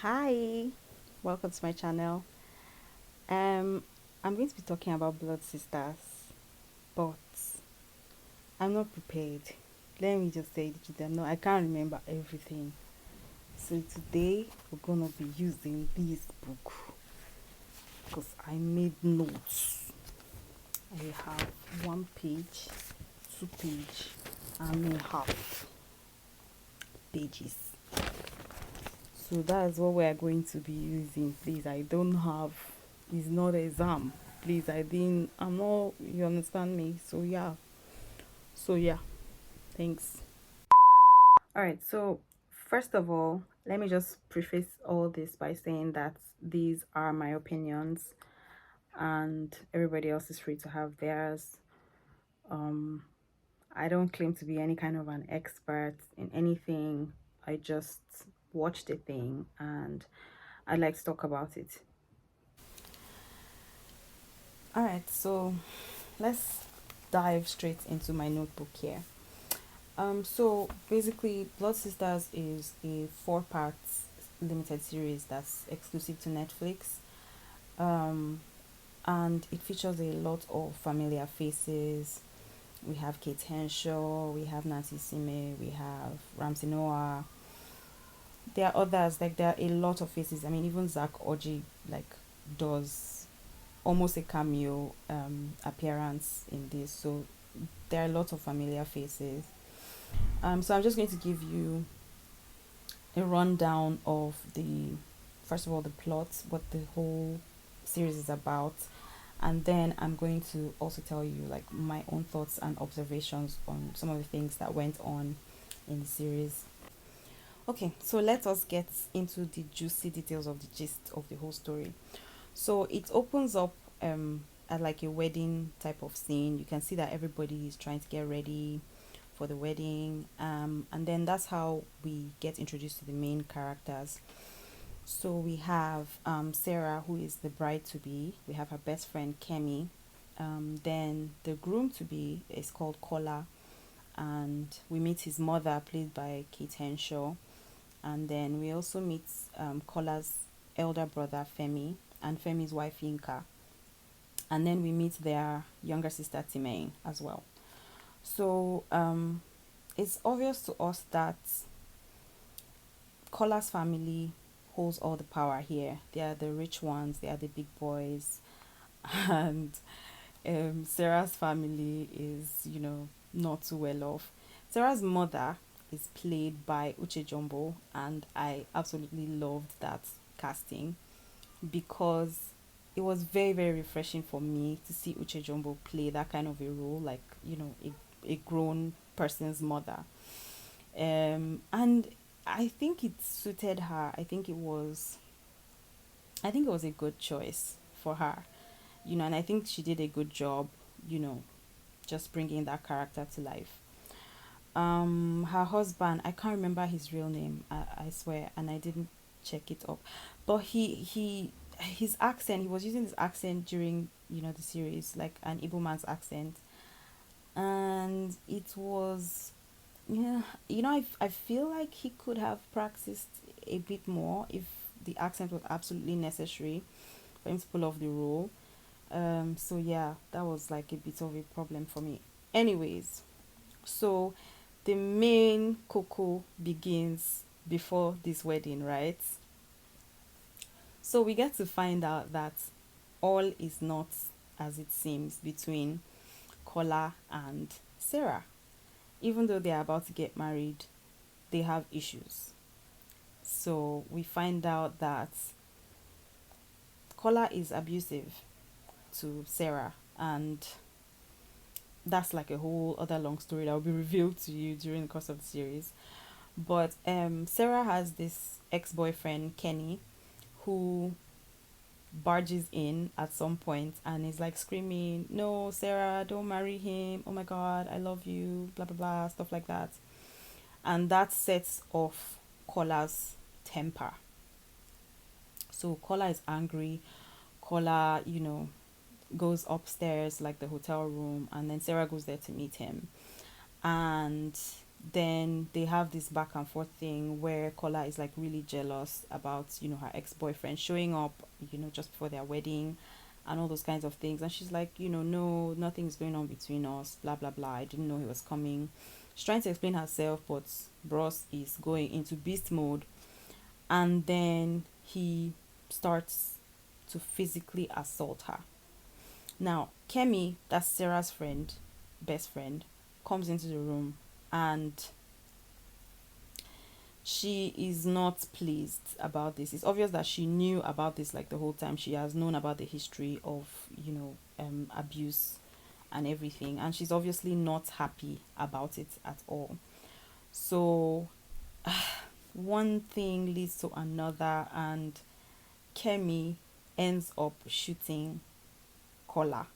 Hi, welcome to my channel. Um, I'm going to be talking about blood sisters, but I'm not prepared. Let me just say it to them. No, I can't remember everything. So today we're gonna be using this book because I made notes. I have 1 page, 2 page, and a half pages. So that's what we are going to be using. Please, I don't have. It's not exam. Please, I didn't. I'm not. You understand me? So yeah. So yeah. Thanks. All right. So first of all, let me just preface all this by saying that these are my opinions, and everybody else is free to have theirs. Um, I don't claim to be any kind of an expert in anything. I just watched a thing and I'd like to talk about it. All right, so let's dive straight into my notebook here. So basically, Blood Sisters is a 4 part limited series that's exclusive to Netflix. Um, and it features a lot of familiar faces. We have Kate Henshaw, we have Nancy Sime, we have Ramsey Noah. There are others, like there are a lot of faces. I mean, even Zach Oji like does almost a cameo appearance in this. So there are a lot of familiar faces. So I'm just going to give you a rundown of the first of all the plot, what the whole series is about, and then I'm going to also tell you like my own thoughts and observations on some of the things that went on in the series. Okay, so let us get into the juicy details of the gist of the whole story. So it opens up at like a wedding type of scene. You can see that everybody is trying to get ready for the wedding. And then that's how we get introduced to the main characters. So we have Sarah, who is the bride to be. We have her best friend Kemi. Then the groom to be is called Kola, and we meet his mother, played by Kate Henshaw. And then we also meet Kola's elder brother Femi and Femi's wife Yinka. And then we meet their younger sister Timane as well. So it's obvious to us that Kola's family holds all the power here. They are the rich ones, they are the big boys, and Sarah's family is, not too well off. Sarah's mother is played by Uche Jumbo, and I absolutely loved that casting because it was very, very refreshing for me to see Uche Jumbo play that kind of a role, like, a grown person's mother. And I think it suited her. I think it was a good choice for her, and I think she did a good job, you know, just bringing that character to life. Her husband, I can't remember his real name, I swear, and I didn't check it up, but his accent, he was using his accent during, the series, like an Igbo man's accent, and it was, yeah, I feel like he could have practiced a bit more if the accent was absolutely necessary for him to pull off the role. So yeah, that was like a bit of a problem for me. Anyways, so the main cocoa begins before this wedding, right? So we get to find out that all is not as it seems between Kola and Sarah. Even though they are about to get married, they have issues. So we find out that Kola is abusive to Sarah, and that's like a whole other long story that will be revealed to you during the course of the series. But Sarah has this ex-boyfriend Kenny who barges in at some point and is like screaming, "No, Sarah, don't marry him. Oh my god, I love you." Blah blah blah, stuff like that. And that sets off Kola's temper. So Kola is angry. Kola, goes upstairs, like the hotel room, and then Sarah goes there to meet him. And Then they have this back and forth thing where Kola is like really jealous about, her ex-boyfriend showing up, just before their wedding and all those kinds of things. And she's like, no, nothing's going on between us, blah blah blah. I didn't know he was coming. She's trying to explain herself, but Bros is going into beast mode, and then he starts to physically assault her. Now, Kemi, that's Sarah's friend, best friend, comes into the room, and she is not pleased about this. It's obvious that she knew about this like the whole time. She has known about the history of, abuse and everything, and she's obviously not happy about it at all. So, one thing leads to another, and Kemi ends up shooting Kola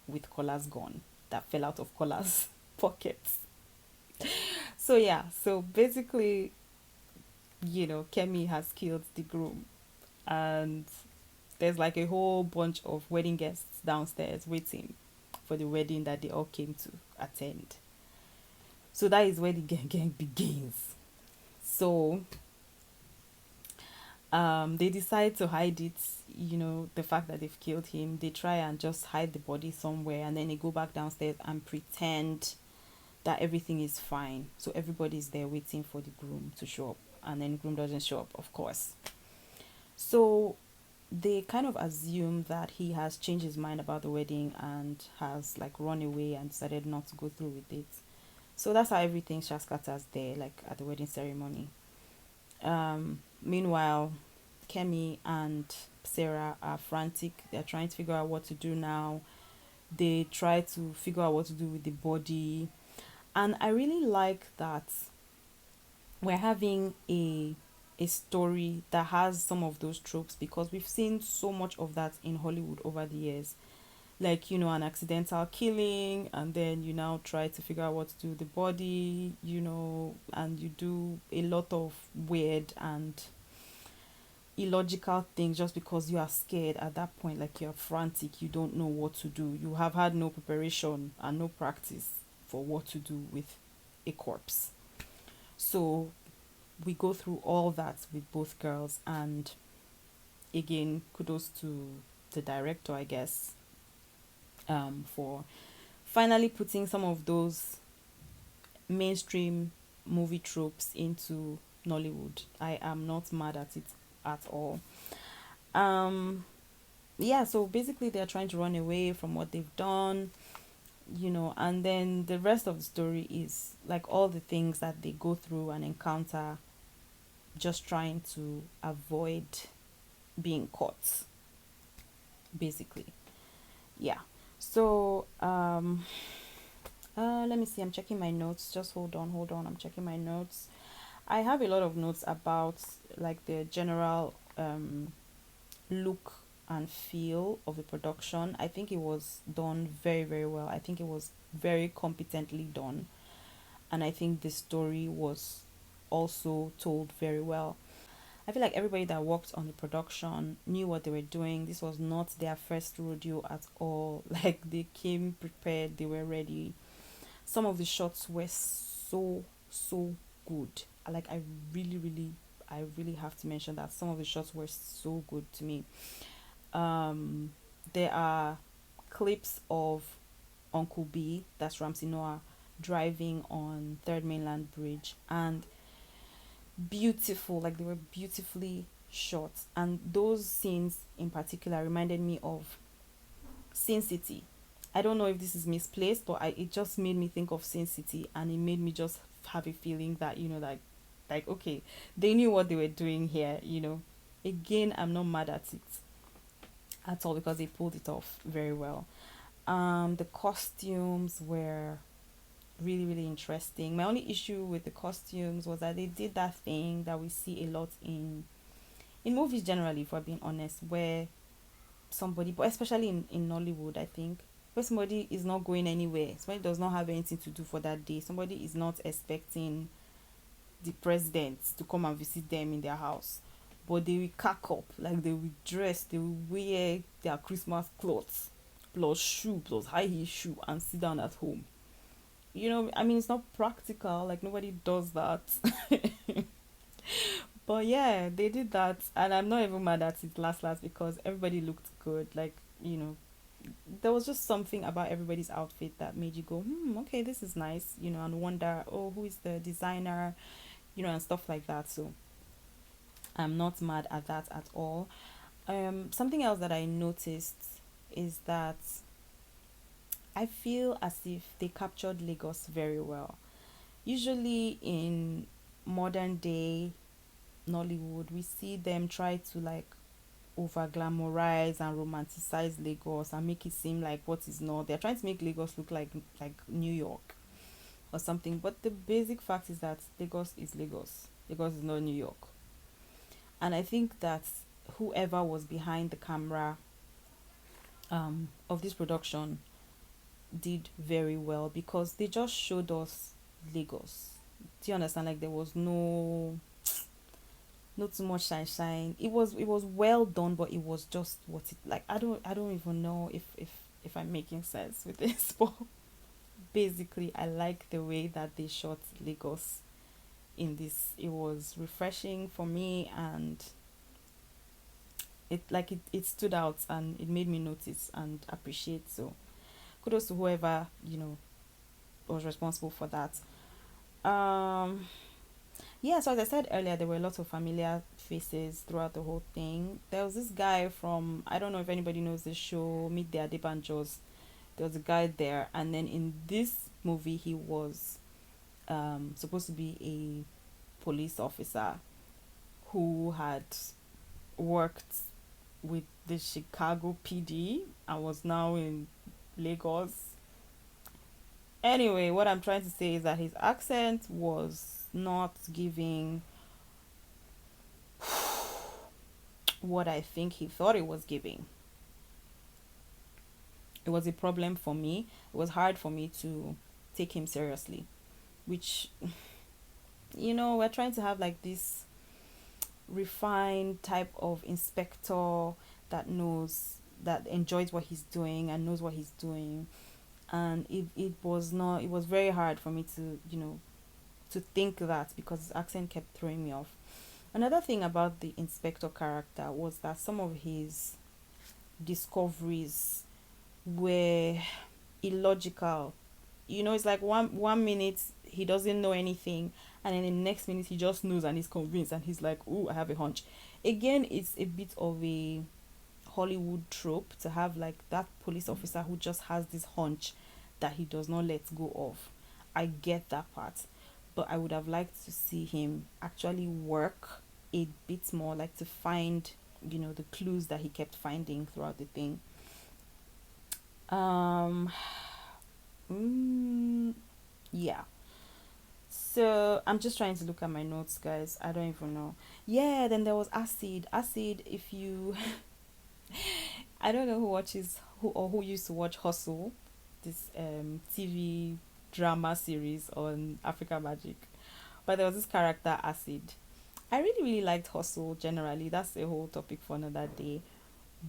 with Kola's gun that fell out of Kola's pockets. So yeah, so basically, Kemi has killed the groom, and there's like a whole bunch of wedding guests downstairs waiting for the wedding that they all came to attend. So that is where the gang begins. So they decide to hide it, the fact that they've killed him. They try and just hide the body somewhere, and then they go back downstairs and pretend that everything is fine. So everybody's there waiting for the groom to show up, and then the groom doesn't show up, of course. So they kind of assume that he has changed his mind about the wedding and has like run away and decided not to go through with it. So that's how everything scatters there, like at the wedding ceremony. Meanwhile, Kemi and Sarah are frantic. They're trying to figure out what to do now. They try to figure out what to do with the body. And I really like that we're having a story that has some of those tropes, because we've seen so much of that in Hollywood over the years. Like, an accidental killing, and then you now try to figure out what to do with the body, and you do a lot of weird and illogical things just because you are scared at that point. Like, you're frantic, you don't know what to do, you have had no preparation and no practice for what to do with a corpse. So we go through all that with both girls, and again, kudos to the director, I guess, for finally putting some of those mainstream movie tropes into Nollywood. I am not mad at it at all. um yeah, so basically they're trying to run away from what they've done, and then the rest of the story is like all the things that they go through and encounter, just trying to avoid being caught, basically. Yeah. So let me see, I'm checking my notes. Just hold on, I'm checking my notes. I have a lot of notes about like the general look and feel of the production. I think it was done very, very well. I think it was very competently done. And I think the story was also told very well. I feel like everybody that worked on the production knew what they were doing. This was not their first rodeo at all. Like, they came prepared, they were ready. Some of the shots were so good. Like, I really have to mention that some of the shots were so good to me. There are clips of Uncle B, that's Ramsey Noah, driving on Third Mainland Bridge, and beautiful, like they were beautifully shot. And those scenes in particular reminded me of Sin City. I don't know if this is misplaced, but it just made me think of Sin City, and it made me just have a feeling that, like okay, they knew what they were doing here. Again, I'm not mad at it at all, because they pulled it off very well. The costumes were really, really interesting. My only issue with the costumes was that they did that thing that we see a lot in movies generally, for being honest, where somebody, but especially in Nollywood, I think, where somebody is not going anywhere, somebody does not have anything to do for that day, somebody is not expecting the president to come and visit them in their house, but they will cack up, like they will dress, they will wear their Christmas clothes plus shoe plus high heel shoe and sit down at home. I mean, it's not practical. Like nobody does that. But yeah, they did that, and I'm not even mad at it last because everybody looked good. Like, there was just something about everybody's outfit that made you go, okay, this is nice, and wonder, oh, who is the designer, and stuff like that. So I'm not mad at that at all. Something else that I noticed is that I feel as if they captured Lagos very well. Usually in modern day Nollywood, we see them try to like over glamorize and romanticize Lagos and make it seem like what is not. They're trying to make Lagos look like New York or something. But the basic fact is that Lagos is Lagos. Lagos is not New York. And I think that whoever was behind the camera of this production did very well because they just showed us Lagos. Do you understand? Like there was no not too much shine. It was well done, but it was just what it like. I don't even know if I'm making sense with this, but basically I like the way that they shot Lagos in this. It was refreshing for me, and it stood out and it made me notice and appreciate. So kudos to whoever was responsible for that. Um, yeah, so as I said earlier, there were lots of familiar faces throughout the whole thing. There was this guy from, I don't know if anybody knows the show, Meet the Adebanjos. There was a guy there, and then in this movie, he was supposed to be a police officer who had worked with the Chicago PD and was now in Lagos. Anyway, what I'm trying to say is that his accent was not giving what I think he thought it was giving. It was a problem for me. It was hard for me to take him seriously, which, we're trying to have like this refined type of inspector that enjoys what he's doing and knows what he's doing. And it was very hard for me to, to think that because his accent kept throwing me off. Another thing about the inspector character was that some of his discoveries were illogical. It's like one minute he doesn't know anything, and then the next minute he just knows and he's convinced and he's like, "Ooh, I have a hunch." Again, it's a bit of a Hollywood trope to have like that police officer who just has this hunch that he does not let go of. I get that part, but I would have liked to see him actually work a bit more, like to find, the clues that he kept finding throughout the thing. Um, yeah. So I'm just trying to look at my notes, guys. I don't even know. Yeah, then there was acid. Acid, if you I don't know who used to watch Hustle, this TV drama series on Africa Magic. But there was this character Acid. I really really liked Hustle generally. That's a whole topic for another day.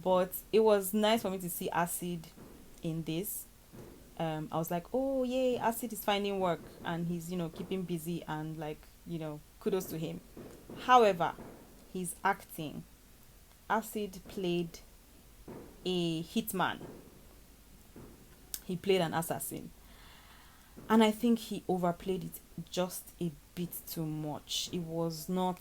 But it was nice for me to see Acid in this. I was like, oh yay, Acid is finding work and he's keeping busy and like kudos to him. However, his acting, Acid played a hitman. He played an assassin, and I think he overplayed it just a bit too much. It was not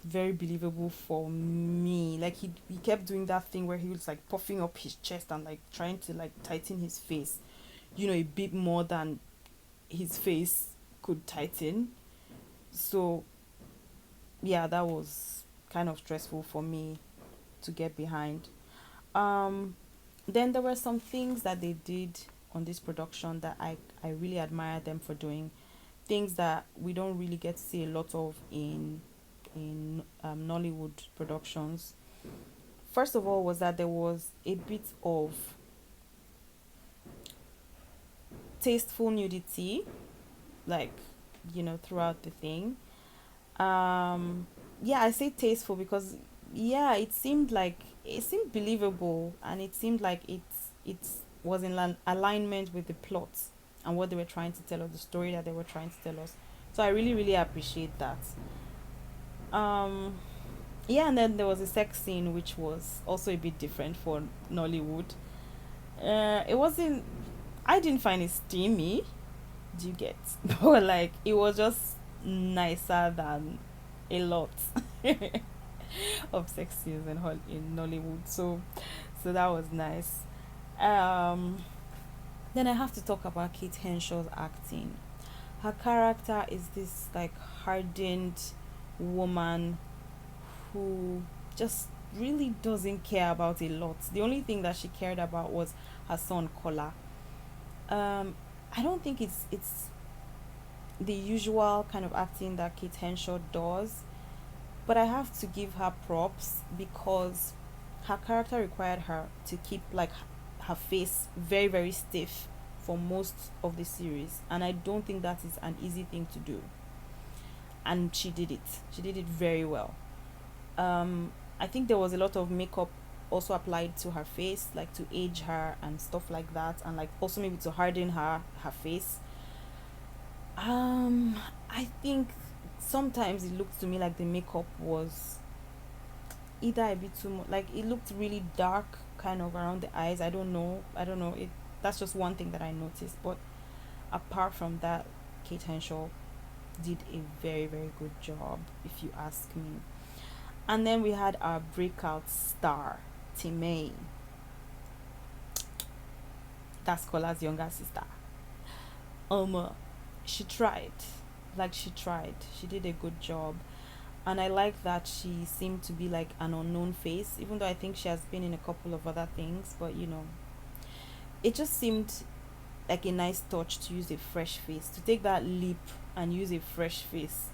very believable for me. Like he kept doing that thing where he was like puffing up his chest and like trying to like tighten his face, a bit more than his face could tighten. So yeah, that was kind of stressful for me to get behind. Um, then there were some things that they did on this production that I really admire them for doing. Things that we don't really get to see a lot of in Nollywood productions. First of all, was that there was a bit of tasteful nudity, like throughout the thing. Yeah, I say tasteful because yeah, it seemed believable, and it seemed like it was in alignment with the plot. and what they were trying to tell us, the story that they were trying to tell us. So I really, really appreciate that. Um, yeah, and then there was a sex scene which was also a bit different for Nollywood. It wasn't. I didn't find it steamy. Do you get? But like, it was just nicer than a lot of sex scenes in Nollywood. So that was nice. Um, then I have to talk about Kate Henshaw's acting. Her character is this like hardened woman who just really doesn't care about a lot. The only thing that she cared about was her son Kola. Um, I don't think it's the usual kind of acting that Kate Henshaw does, but I have to give her props because her character required her to keep like her face very very stiff for most of the series, and I don't think that is an easy thing to do. And she did it. She did it very well. I think there was a lot of makeup also applied to her face, like to age her and stuff like that, and like also maybe to harden her face. Um, I think sometimes it looked to me like the makeup was either a bit too much, like it looked really dark, kind of around the eyes. I don't know. I don't know. It That's just one thing that I noticed. But apart from that, Kate Henshaw did a very very good job, if you ask me. And then we had our breakout star, Timei. That's Kola's younger sister. Um, she tried, like she tried. She did a good job, and I like that she seemed to be like an unknown face, even though I think she has been in a couple of other things. But it just seemed like a nice touch to use a fresh face, to take that leap and use a fresh face.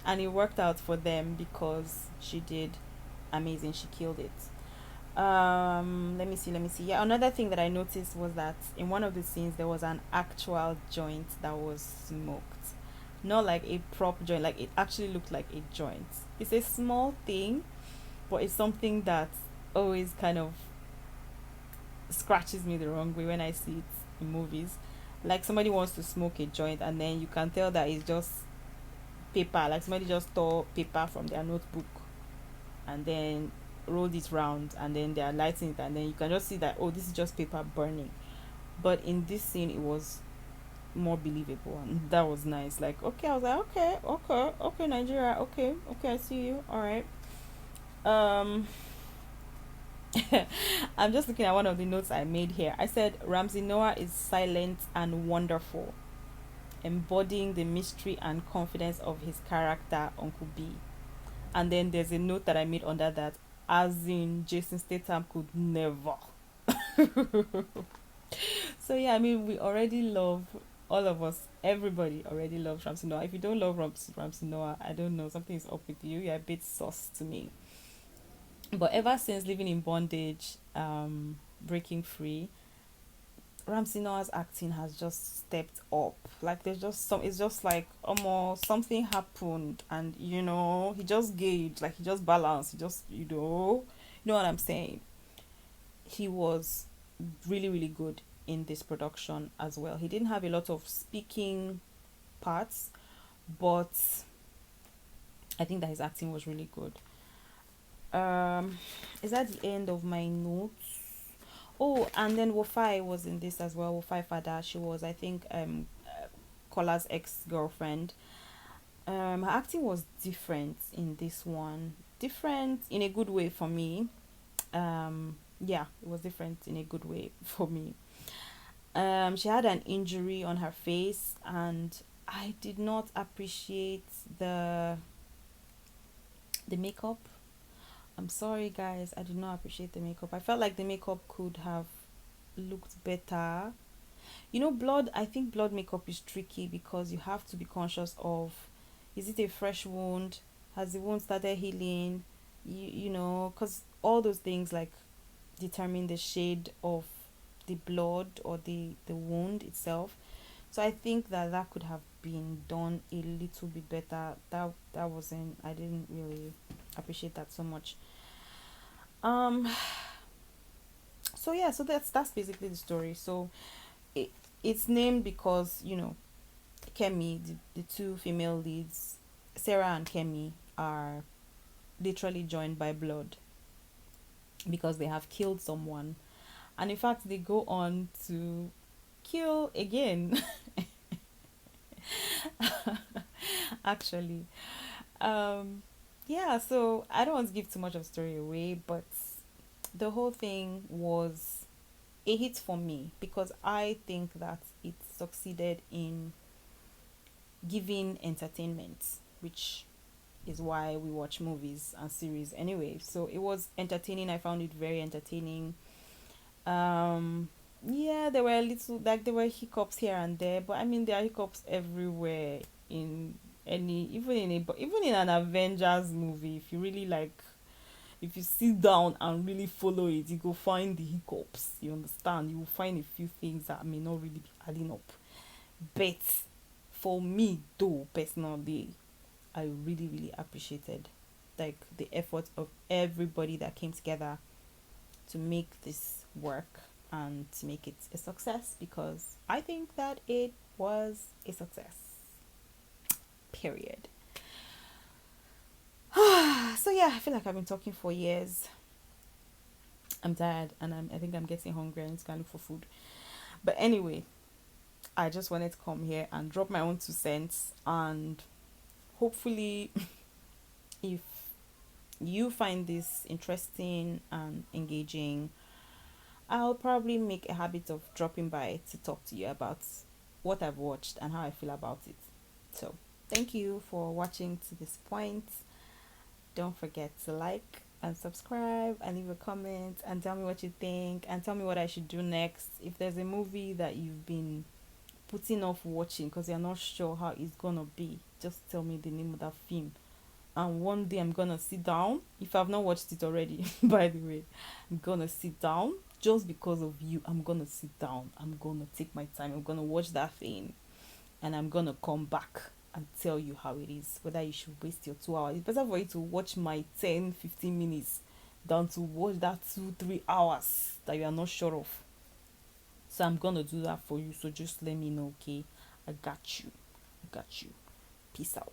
And it worked out for them because she did amazing. She killed it. Let me see. Yeah, another thing that I noticed was that in one of the scenes there was an actual joint that was smoked, not like a prop joint. Like, it actually looked like a joint. It's a small thing, but it's something that always kind of scratches me the wrong way when I see it in movies. Like, somebody wants to smoke a joint and then you can tell that it's just paper. Like, somebody just tore paper from their notebook and then rolled it round, and then they are lighting it, and then you can just see that, oh, this is just paper burning. But in this scene it was more believable, and that was nice. Like, okay, I was like, okay, okay, okay, Nigeria, okay, okay, I see you, all right. um I'm just looking at one of the notes I made here. I said Ramsey Noah is silent and wonderful, embodying the mystery and confidence of his character Uncle B. And then there's a note that I made under that, as in Jason Statham could never. So yeah, I mean, we already love, all of us, everybody already loves Ramsey Noah. If you don't love Ramsey Noah, I don't know, something is up with you. You're a bit sus to me. But ever since living in bondage, breaking free, Ramsey Noah's acting has just stepped up. Like, there's just some, it's just like almost something happened, and he just gauged, like he just balanced, he just, you know what I'm saying. He was really, really good in this production as well. He didn't have a lot of speaking parts, but I think that his acting was really good. Is that the end of my notes? Oh, and then Wofai was in this as well. Wofai Fada, she was, I think, Kola's ex-girlfriend. Her acting was different in this one. Different in a good way for me. Yeah, it was different in a good way for me. She had an injury on her face, and I did not appreciate the makeup. I'm sorry, guys. I did not appreciate the makeup. I felt like the makeup could have looked better. Blood, I think blood makeup is tricky because you have to be conscious of, is it a fresh wound? Has the wound started healing? Because all those things like determine the shade of the blood or the wound itself. So I think that could have been done a little bit better. That wasn't, I didn't really appreciate that so much. So yeah, so that's basically the story. So it, It's named because, Kemi, the two female leads, Sarah and Kemi, are literally joined by blood because they have killed someone. And in fact, they go on to kill again, actually. Um, yeah, so I don't want to give too much of the story away, but the whole thing was a hit for me because I think that it succeeded in giving entertainment, which is why we watch movies and series anyway. So it was entertaining. I found it very entertaining. Um, yeah, there were little, like, there were hiccups here and there, but I mean there are hiccups everywhere in any, even in an Avengers movie. If you really like, if you sit down and really follow it, you go find the hiccups. You understand? You will find a few things that may not really be adding up. But for me, though, personally, I really, really appreciated like the effort of everybody that came together to make this work and to make it a success, because I think that it was a success. Period. So yeah, I feel like I've been talking for years. I'm tired and I think I'm getting hungry and it's going to look for food. But anyway, I just wanted to come here and drop my own 2 cents, and hopefully if you find this interesting and engaging, I'll probably make a habit of dropping by to talk to you about what I've watched and how I feel about it. So, thank you for watching to this point. Don't forget to like and subscribe and leave a comment and tell me what you think and tell me what I should do next. If there's a movie that you've been putting off watching because you're not sure how it's gonna be, just tell me the name of that film, and one day I'm gonna sit down. If I've not watched it already, by the way, I'm gonna sit down just because of you. I'm gonna sit down, I'm gonna take my time, I'm gonna watch that thing, and I'm gonna come back and tell you how it is, whether you should waste your 2 hours. It's better for you to watch my 10-15 minutes than to watch that 2-3 hours that you are not sure of. So I'm gonna do that for you, so just let me know. Okay, I got you. Peace out.